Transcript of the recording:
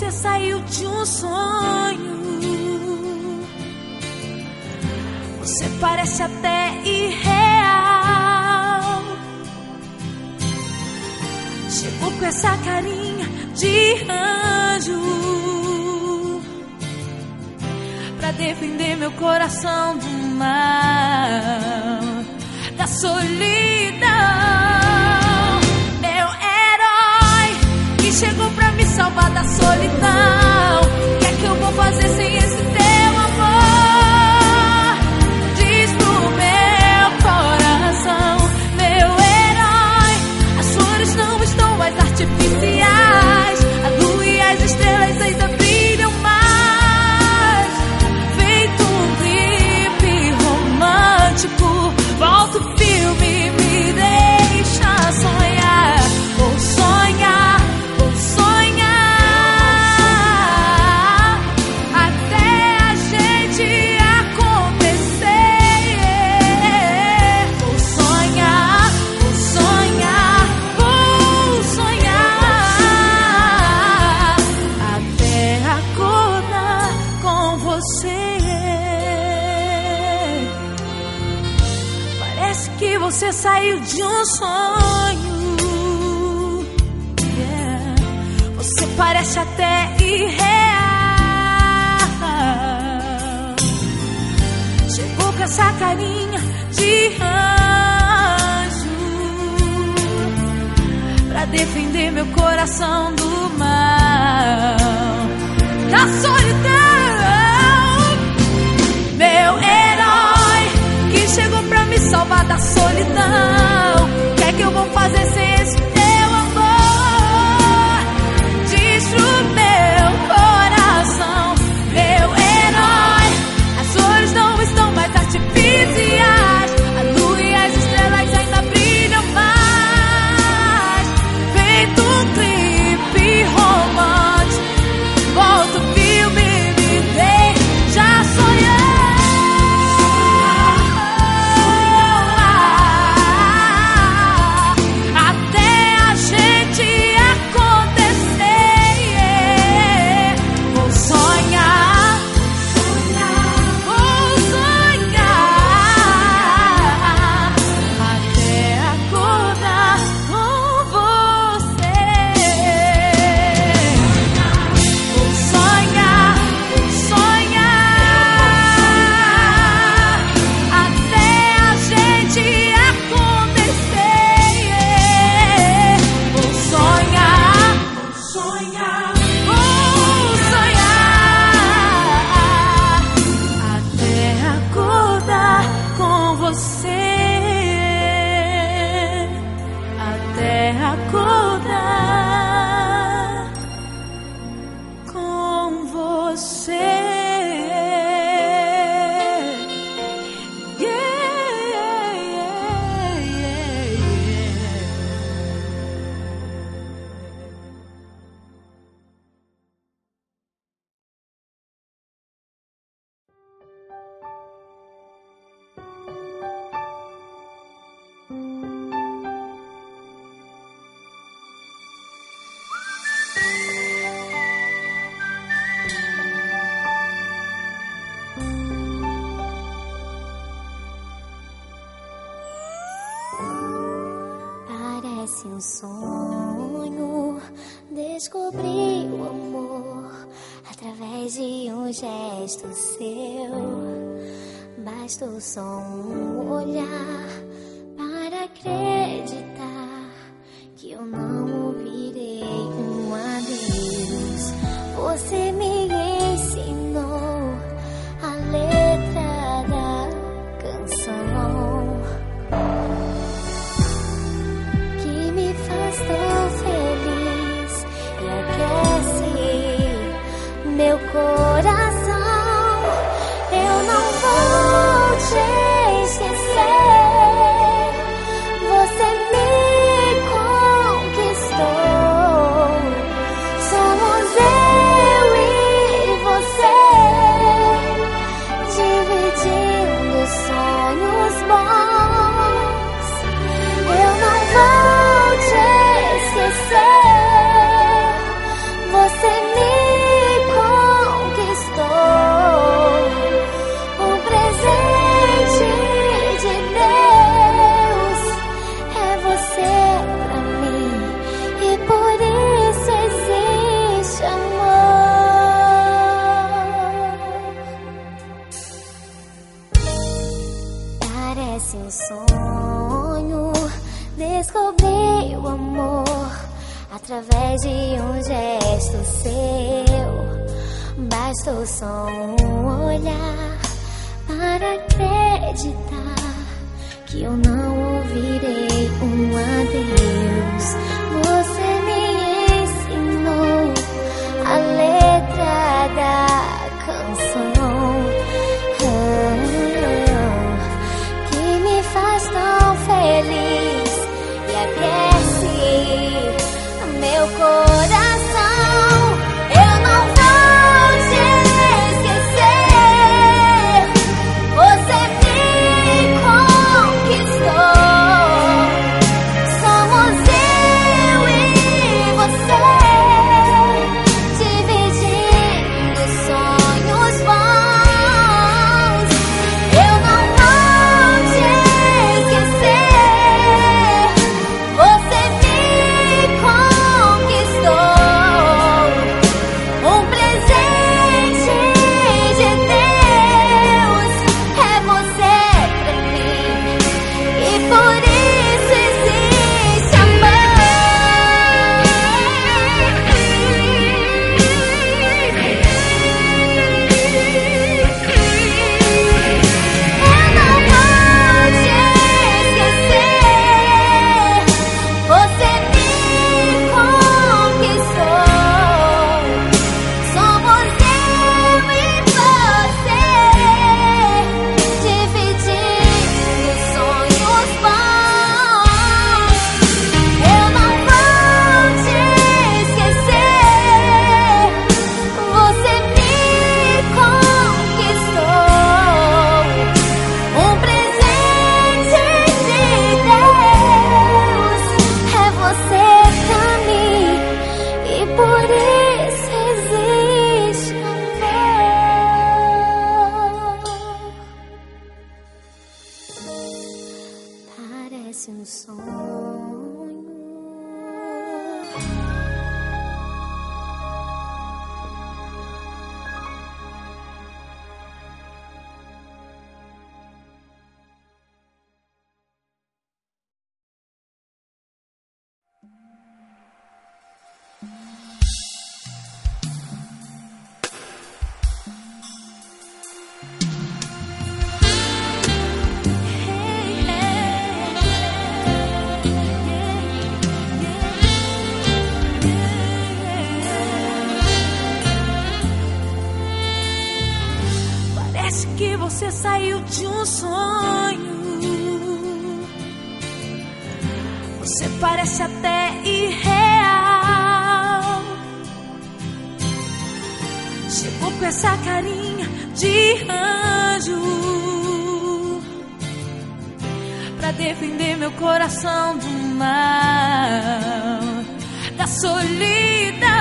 você saiu de um sonho. Você parece até irreal. Chegou com essa carinha de anjo pra defender meu coração do mal, da solidão. Meu herói que chegou pra me salvar da solidão. O que é que eu vou fazer sem esse teu amor? Diz pro meu coração. Meu herói, as flores não estão mais artificiais. A lua e as estrelas ainda brilham mais. Feito um clipe romântico, volta o filme, me deixa sonhar. Vou sonhar, vou sonhar até a gente acontecer. Vou sonhar, vou sonhar, vou sonhar até acordar com você. Parece que você saiu de um sonho. Yeah. Você parece até irreal. Chegou com essa carinha de anjo pra defender meu coração do mal, da solidão. Meu herói que chegou pra me salvar da solidão. O que é que eu vou fazer sem esse teu amor? Diz pro meu coração. Meu herói, as flores não estão mais artificiais. A lua e as estrelas ainda brilham mais. Feito um clipe romântico, volta o filme, me deixa sonhar. Parece um sonho descobrir o amor através de um gesto seu. Bastou só um olhar para acreditar que eu não ouvirei um adeus. Você me ensinou a letra da canção que me faz tão feliz e aquece meu coração. Eu não vou te esquecer. Você me conquistou. Somos eu e você, dividindo sonhos Parece um sonho descobrir o amor através de um gesto seu. Bastou só um olhar para acreditar que eu não ouvirei um adeus. Você me ensinou a letra da canção, que me faz tão feliz e aquece meu coração. Eu não vou te esquecer, você me conquistou. Somos eu e você, dividindo sonhos bons. Eu não vou te esquecer, você me conquistou. Um presente de Deus é você pra mim, e por isso existe amor. Eu não vou te esquecer, você me conquistou. Somos eu e você, dividindo sonhos bons. Eu não vou te esquecer, você me conquistou. Um presente de Deus é você pra mim, e por isso existe amor. Parece um sonho. Parece que você saiu de um sonho. Você parece até irreal. Chegou com essa carinha de anjo pra defender meu coração do mal, da solidão.